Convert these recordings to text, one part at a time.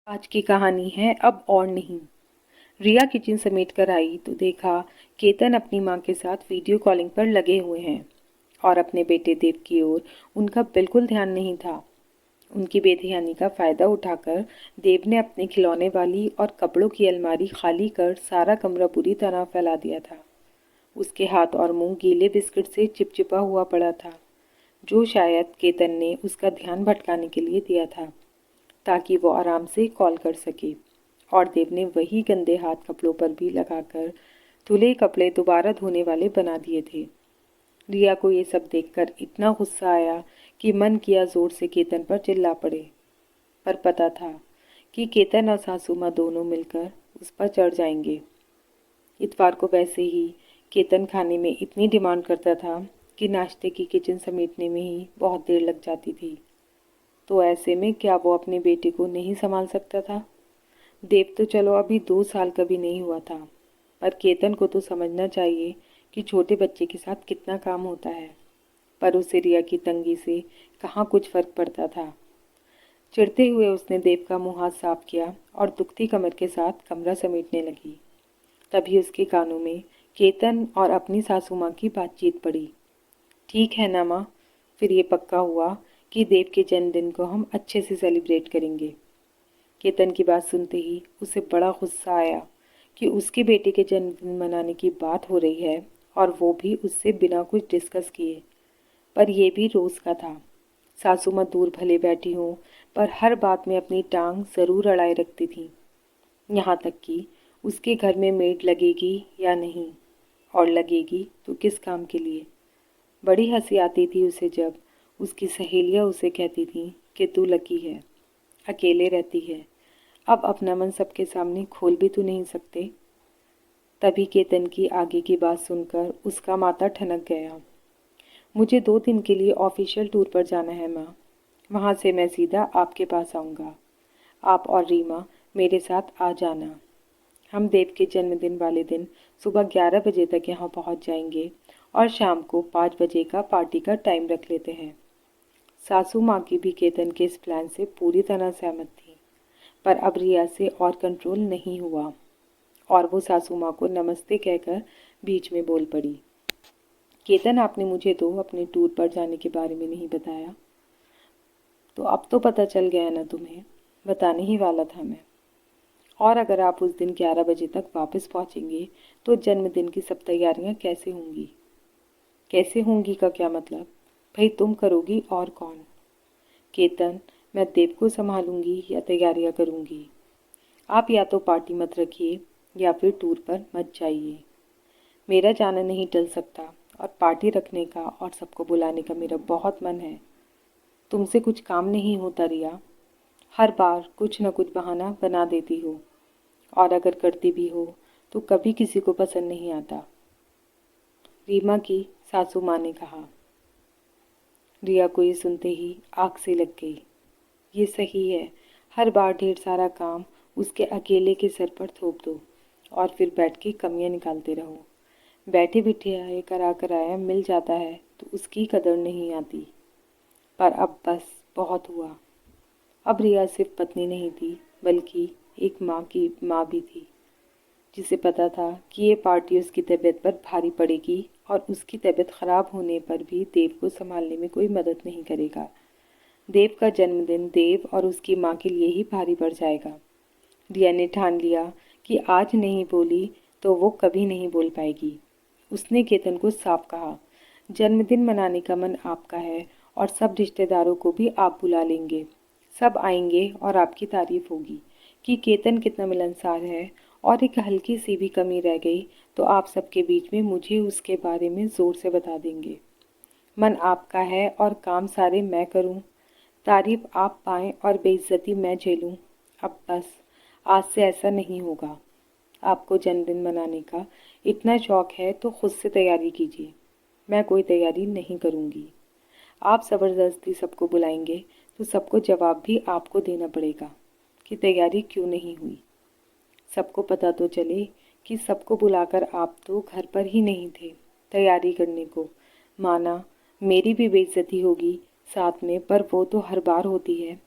आज की कहानी है अब और नहीं। रिया किचन समेट कर आई तो देखा केतन अपनी माँ के साथ वीडियो कॉलिंग पर लगे हुए हैं और अपने बेटे देव की ओर उनका बिल्कुल ध्यान नहीं था। उनकी बेध्यानी का फायदा उठाकर देव ने अपने खिलौने वाली और कपड़ों की अलमारी खाली कर सारा कमरा बुरी तरह फैला दिया था। उसके हाथ और मुंह गीले बिस्किट से चिपचिपा हुआ पड़ा था, जो शायद केतन ने उसका ध्यान भटकाने के लिए दिया था ताकि वो आराम से कॉल कर सके। और देव ने वही गंदे हाथ कपड़ों पर भी लगाकर धुले कपड़े दोबारा धोने वाले बना दिए थे। रिया को ये सब देखकर इतना गुस्सा आया कि मन किया जोर से केतन पर चिल्ला पड़े, पर पता था कि केतन और सासू माँ दोनों मिलकर उस पर चढ़ जाएंगे। इतवार को वैसे ही केतन खाने में इतनी डिमांड करता था कि नाश्ते की किचन समेटने में ही बहुत देर लग जाती थी। तो ऐसे में क्या वो अपने बेटे को नहीं संभाल सकता था? देव तो चलो अभी 2 साल का भी नहीं हुआ था, पर केतन को तो समझना चाहिए कि छोटे बच्चे के साथ कितना काम होता है। पर उसे रिया की तंगी से कहाँ कुछ फर्क पड़ता था। चिढ़ते हुए उसने देव का मुंह हाथ साफ किया और दुखती कमर के साथ कमरा समेटने लगी। तभी उसके कानों में केतन और अपनी सासू माँ की बातचीत पड़ी। ठीक है ना माँ, फिर ये पक्का हुआ कि देव के जन्मदिन को हम अच्छे से सेलिब्रेट करेंगे। केतन की बात सुनते ही उसे बड़ा गुस्सा आया कि उसके बेटे के जन्मदिन मनाने की बात हो रही है और वो भी उससे बिना कुछ डिस्कस किए। पर यह भी रोज का था। सासू माँ दूर भले बैठी हों, पर हर बात में अपनी टांग जरूर अड़ाए रखती थी। यहाँ तक कि उसके घर में मेड लगेगी या नहीं, और लगेगी तो किस काम के लिए। बड़ी हंसी आती थी उसे जब उसकी सहेलियां उसे कहती थीं कि तू लकी है, अकेले रहती है, अब अपना मन सबके सामने खोल भी तो नहीं सकते। तभी केतन की आगे की बात सुनकर उसका माथा ठनक गया। मुझे 2 दिन के लिए ऑफिशियल टूर पर जाना है माँ, वहाँ से मैं सीधा आपके पास आऊँगा। आप और रीमा मेरे साथ आ जाना। हम देव के जन्मदिन वाले दिन सुबह 11 बजे तक यहाँ पहुँच जाएंगे और शाम को 5 बजे का पार्टी का टाइम रख लेते हैं। सासू माँ की भी केतन के इस प्लान से पूरी तरह सहमत थी, पर अब रिया से और कंट्रोल नहीं हुआ और वो सासू माँ को नमस्ते कहकर बीच में बोल पड़ी। केतन, आपने मुझे तो अपने टूर पर जाने के बारे में नहीं बताया। तो अब तो पता चल गया ना तुम्हें, बताने ही वाला था मैं। और अगर आप उस दिन 11 बजे तक वापस पहुंचेंगे तो जन्मदिन की सब तैयारियां कैसे होंगी? कैसे होंगी का क्या मतलब? भाई तुम करोगी और कौन? केतन, मैं देव को संभालूंगी या तैयारियां करूंगी? आप या तो पार्टी मत रखिए या फिर टूर पर मत जाइए। मेरा जाना नहीं टल सकता और पार्टी रखने का और सबको बुलाने का मेरा बहुत मन है। तुमसे कुछ काम नहीं होता रिया, हर बार कुछ न कुछ बहाना बना देती हो, और अगर करती भी हो तो कभी किसी को पसंद नहीं आता। रीमा की सासू माँ ने कहा। रिया को ये सुनते ही आग से लग गई। ये सही है, हर बार ढेर सारा काम उसके अकेले के सर पर थोप दो और फिर बैठ के कमियां निकालते रहो। बैठे बिठाए करा कराया मिल जाता है तो उसकी कदर नहीं आती। पर अब बस बहुत हुआ। अब रिया सिर्फ पत्नी नहीं थी, बल्कि एक माँ की माँ भी थी, जिसे पता था कि ये पार्टी उसकी तबीयत पर भारी पड़ेगी और उसकी तबीयत खराब होने पर भी देव को संभालने में कोई मदद नहीं करेगा। देव का जन्मदिन देव और उसकी माँ के लिए ही भारी पड़ जाएगा। रिया ने ठान लिया कि आज नहीं बोली तो वो कभी नहीं बोल पाएगी। उसने केतन को साफ कहा, जन्मदिन मनाने का मन आपका है और सब रिश्तेदारों को भी आप बुला लेंगे। सब आएंगे और आपकी तारीफ होगी कि केतन कितना मिलनसार है, और एक हल्की सी भी कमी रह गई तो आप सबके बीच में मुझे उसके बारे में ज़ोर से बता देंगे। मन आपका है और काम सारे मैं करूं, तारीफ आप पाएं और बेइज्जती मैं झेलूं। अब बस आज से ऐसा नहीं होगा। आपको जन्मदिन मनाने का इतना शौक है तो खुद से तैयारी कीजिए, मैं कोई तैयारी नहीं करूंगी। आप ज़बरदस्ती सबको बुलाएंगे तो सबको जवाब भी आपको देना पड़ेगा कि तैयारी क्यों नहीं हुई। सबको पता तो चले कि सबको बुलाकर आप तो घर पर ही नहीं थे तैयारी करने को। माना मेरी भी बेइज्जती होगी साथ में, पर वो तो हर बार होती है।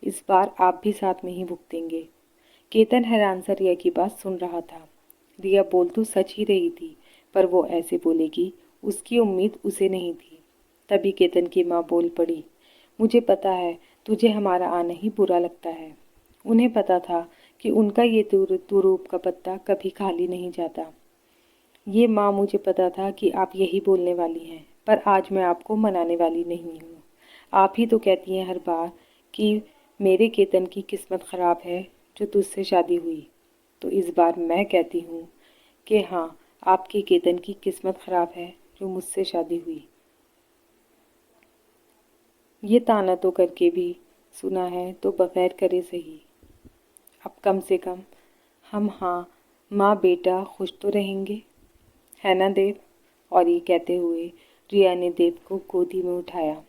इस बार आप भी साथ में ही भुगतेंगे। केतन हैरान सा रिया की बात सुन रहा था। रिया बोल तो सच ही रही थी, पर वो ऐसे बोलेगी उसकी उम्मीद उसे नहीं थी। तभी केतन की माँ बोल पड़ी, मुझे पता है तुझे हमारा आना ही बुरा लगता है। उन्हें पता था कि उनका ये तुरूप का पत्ता कभी खाली नहीं जाता। ये माँ, मुझे पता था कि आप यही बोलने वाली हैं, पर आज मैं आपको मनाने वाली नहीं हूँ। आप ही तो कहती हैं हर बार कि मेरे केतन की किस्मत ख़राब है जो तुझसे शादी हुई। तो इस बार मैं कहती हूँ कि हाँ, आपके केतन की किस्मत ख़राब है जो मुझसे शादी हुई। ये ताना तो करके भी सुना है तो बगैर करे सही। अब कम से कम हम, हाँ, माँ बेटा खुश तो रहेंगे, है ना देव? और ये कहते हुए रिया ने देव को गोदी में उठाया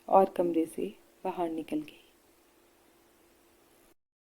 और कमरे से बाहर निकल गई।